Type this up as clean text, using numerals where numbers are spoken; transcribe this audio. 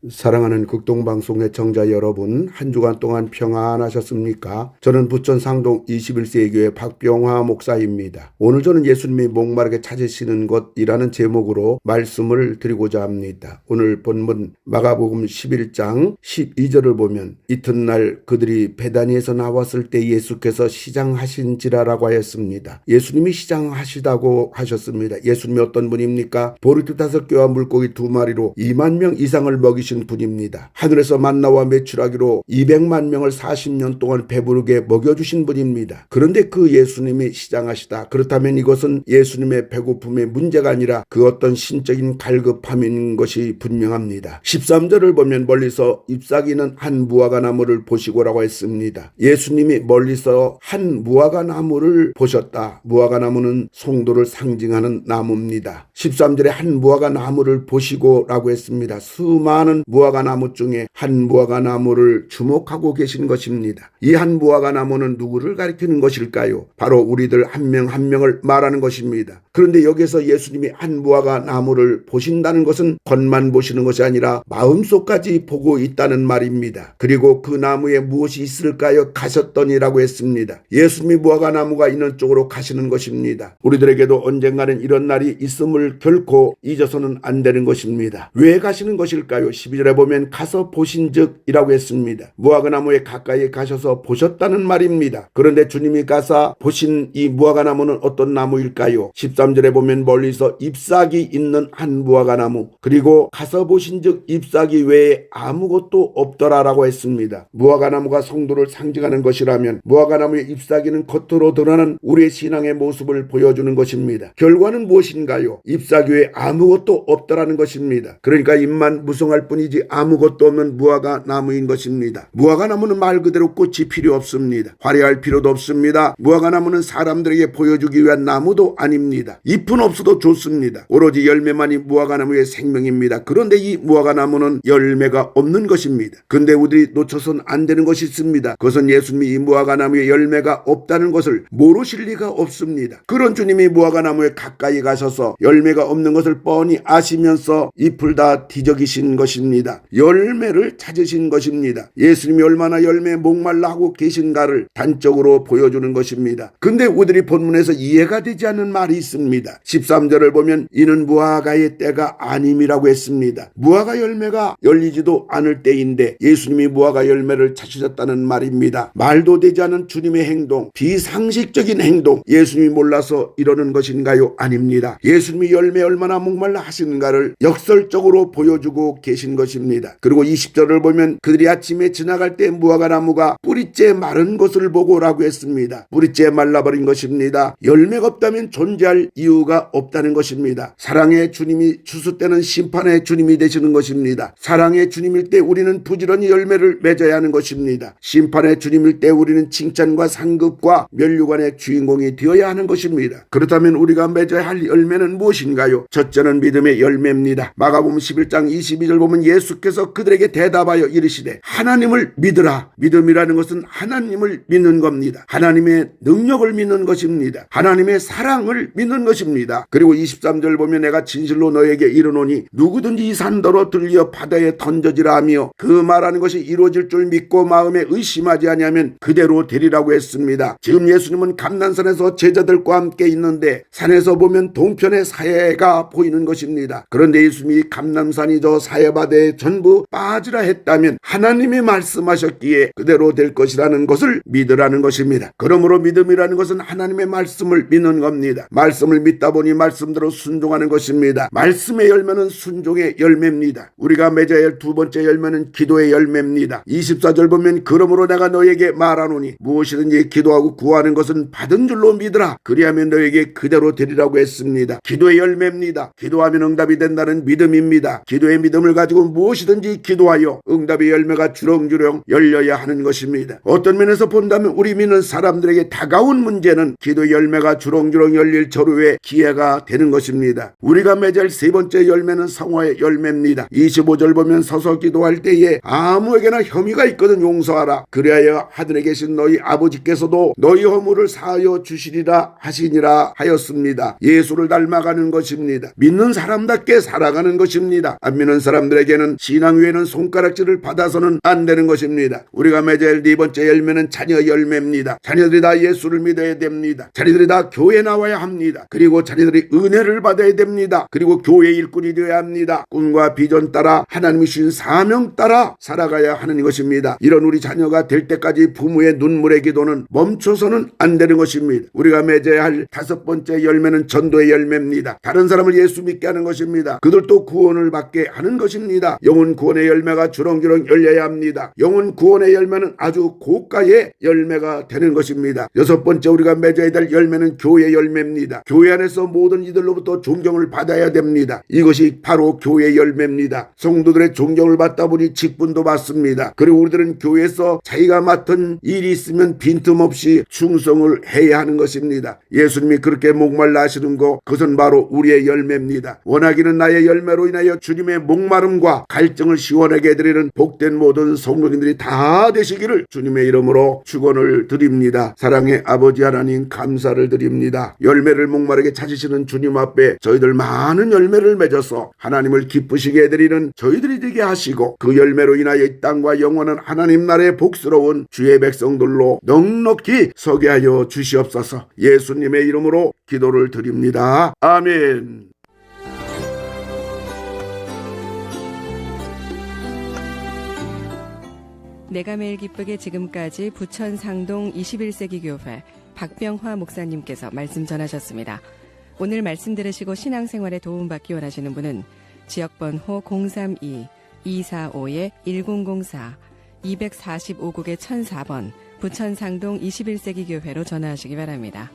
사랑하는 극동방송 애청자 여러분, 한 주간 동안 평안하셨습니까? 저는 부천 상동 21세기교회 박병화 목사입니다. 오늘 저는 예수님이 목마르게 찾으시는 것이라는 제목으로 말씀을 드리고자 합니다. 오늘 본문 마가복음 11장 12절을 보면 이튿날 그들이 베다니에서 나왔을 때 예수께서 시장하신지라라고 하였습니다. 예수님이 시장하시다고 하셨습니다. 예수님이 어떤 분입니까? 보리떡 5개와 물고기 2마리로 2만 명 이상을 먹이신 분입니다. 하늘에서 만나와 메추라기로 200만 명을 40년 동안 배부르게 먹여주신 분입니다. 그런데 그 예수님이 시장하시다. 그렇다면 이것은 예수님의 배고픔의 문제가 아니라 그 어떤 신적인 갈급함인 것이 분명합니다. 13절을 보면 멀리서 잎사귀는 한 무화과 나무를 보시고라고 했습니다. 예수님이 멀리서 한 무화과 나무를 보셨다. 무화과 나무는 송도를 상징하는 나무입니다. 13절에 한 무화과 나무를 보시고라고 했습니다. 수많은 무화과 나무 중에 한 무화과 나무를 주목하고 계신 것입니다. 이 한 무화과 나무는 누구를 가리키는 것일까요? 바로 우리들 한 명 한 명을 말하는 것입니다. 그런데 여기서 예수님이 한 무화과 나무를 보신다는 것은 겉만 보시는 것이 아니라 마음속까지 보고 있다는 말입니다. 그리고 그 나무에 무엇이 있을까요? 가셨더니라고 했습니다. 예수님이 무화과 나무가 있는 쪽으로 가시는 것입니다. 우리들에게도 언젠가는 이런 날이 있음을 결코 잊어서는 안 되는 것입니다. 왜 가시는 것일까요? 12절에 보면 가서 보신즉이라고 했습니다. 무화과 나무에 가까이 가셔서 보셨다는 말입니다. 그런데 주님이 가서 보신 이 무화과 나무는 어떤 나무일까요? 13절에 보면 멀리서 잎사귀 있는 한 무화과 나무, 그리고 가서 보신즉 잎사귀 외에 아무것도 없더라라고 했습니다. 무화과 나무가 성도를 상징하는 것이라면 무화과 나무의 잎사귀는 겉으로 드러나는 우리의 신앙의 모습을 보여주는 것입니다. 결과는 무엇인가요? 잎사귀 외에 아무것도 없더라는 것입니다. 그러니까 입만 무성할 뿐이지 아무것도 없는 무화과 나무인 것입니다. 무화과 나무는 말 그대로 꽃이 필요 없습니다. 화려할 필요도 없습니다. 무화과 나무는 사람들에게 보여주기 위한 나무도 아닙니다. 잎은 없어도 좋습니다. 오로지 열매만이 무화과 나무의 생명입니다. 그런데 이 무화과 나무는 열매가 없는 것입니다. 근데 우리들이 놓쳐선 안 되는 것이 있습니다. 그것은 예수님이 이 무화과 나무에 열매가 없다는 것을 모르실 리가 없습니다. 그런 주님이 무화과 나무에 가까이 가셔서 열매가 없는 것을 뻔히 아시면서 잎을 다 뒤적이신 것입니다. 열매를 찾으신 것입니다. 예수님이 얼마나 열매에 목말라 하고 계신가를 단적으로 보여주는 것입니다. 근데 우리들이 본문에서 이해가 되지 않는 말이 있습니다. 13절을 보면 이는 무화과의 때가 아님이라고 했습니다. 무화과 열매가 열리지도 않을 때인데 예수님이 무화과 열매를 찾으셨다는 말입니다. 말도 되지 않은 주님의 행동, 비상식적인 행동, 예수님이 몰라서 이러는 것인가요? 아닙니다. 예수님이 열매 얼마나 목말라 하시는가를 역설적으로 보여주고 계신 것입니다. 그리고 20절을 보면 그들이 아침에 지나갈 때 무화과 나무가 뿌리째 마른 것을 보고라고 했습니다. 뿌리째 말라버린 것입니다. 열매가 없다면 존재할 이유가 없다는 것입니다. 사랑의 주님이 추수때는 심판의 주님이 되시는 것입니다. 사랑의 주님일 때 우리는 부지런히 열매를 맺어야 하는 것입니다. 심판의 주님일 때 우리는 칭찬과 상급과 면류관의 주인공이 되어야 하는 것입니다. 그렇다면 우리가 맺어야 할 열매는 무엇인가요? 첫째는 믿음의 열매입니다. 마가복음 11장 22절 보면 예수께서 그들에게 대답하여 이르시되 하나님을 믿으라. 믿음이라는 것은 하나님을 믿는 겁니다. 하나님의 능력을 믿는 것입니다. 하나님의 사랑을 믿는 것입니다. 그리고 23절 보면 내가 진실로 너에게 이르노니 누구든지 이 산더러 들려 바다에 던져지라 하며 그 말하는 것이 이루어질 줄 믿고 마음에 의심하지 아니하면 그대로 되리라고 했습니다. 지금 예수님은 감난산에서 제자들과 함께 있는데 산에서 보면 동편의 사해가 보이는 것입니다. 그런데 예수님이 감난산이 저 사해바다에 전부 빠지라 했다면 하나님이 말씀하셨기에 그대로 될 것이라는 것을 믿으라는 것입니다. 그러므로 믿음이라는 것은 하나님의 말씀을 믿는 겁니다. 말씀을 믿다 보니 말씀대로 순종하는 것입니다. 말씀의 열매는 순종의 열매입니다. 우리가 맺어야 할 두 번째 열매는 기도의 열매입니다. 24절 보면 그러므로 내가 너에게 말하노니 무엇이든지 기도하고 구하는 것은 받은 줄로 믿으라. 그리하면 너에게 그대로 되리라고 했습니다. 기도의 열매입니다. 기도하면 응답이 된다는 믿음입니다. 기도의 믿음을 가지고 무엇이든지 기도하여 응답의 열매가 주렁주렁 열려야 하는 것입니다. 어떤 면에서 본다면 우리 믿는 사람들에게 다가온 문제는 기도의 열매가 주렁주렁 열릴 절후에 기회가 되는 것입니다. 우리가 맺을 세 번째 열매는 성화의 열매입니다. 25절 보면 서서 기도할 때에 아무에게나 혐의가 있거든 용서하라. 그리하여 하늘에 계신 너희 아버지께서도 너희 허물을 사하여 주시리라 하시니라 하였습니다. 예수를 닮아가는 것입니다. 믿는 사람답게 살아가는 것입니다. 안 믿는 사람들에게 우리에게는 신앙 외에는 손가락질을 받아서는 안 되는 것입니다. 우리가 맺어야 할 네 번째 열매는 자녀 열매입니다. 자녀들이 다 예수를 믿어야 됩니다. 자녀들이 다 교회 나와야 합니다. 그리고 자녀들이 은혜를 받아야 됩니다. 그리고 교회 일꾼이 되어야 합니다. 꿈과 비전 따라 하나님이 주신 사명 따라 살아가야 하는 것입니다. 이런 우리 자녀가 될 때까지 부모의 눈물의 기도는 멈춰서는 안 되는 것입니다. 우리가 맺어야 할 다섯 번째 열매는 전도의 열매입니다. 다른 사람을 예수 믿게 하는 것입니다. 그들도 구원을 받게 하는 것입니다. 영혼 구원의 열매가 주렁주렁 열려야 합니다. 영혼 구원의 열매는 아주 고가의 열매가 되는 것입니다. 여섯 번째 우리가 맺어야 될 열매는 교회 열매입니다. 교회 안에서 모든 이들로부터 존경을 받아야 됩니다. 이것이 바로 교회 열매입니다. 성도들의 존경을 받다 보니 직분도 받습니다. 그리고 우리들은 교회에서 자기가 맡은 일이 있으면 빈틈없이 충성을 해야 하는 것입니다. 예수님이 그렇게 목말라 하시는 것, 그것은 바로 우리의 열매입니다. 원하기는 나의 열매로 인하여 주님의 목마름과 갈증을 시원하게 해드리는 복된 모든 성도님들이 다 되시기를 주님의 이름으로 축원을 드립니다. 사랑의 아버지 하나님, 감사를 드립니다. 열매를 목마르게 찾으시는 주님 앞에 저희들 많은 열매를 맺어서 하나님을 기쁘시게 해드리는 저희들이 되게 하시고, 그 열매로 인하여 이 땅과 영원한 하나님 나라의 복스러운 주의 백성들로 넉넉히 서게 하여 주시옵소서. 예수님의 이름으로 기도를 드립니다. 아멘. 내가 매일 기쁘게 지금까지 부천 상동 21세기 교회 박병화 목사님께서 말씀 전하셨습니다. 오늘 말씀 들으시고 신앙생활에 도움받기 원하시는 분은 지역번호 032-245-1004 245국의 1004번 부천 상동 21세기 교회로 전화하시기 바랍니다.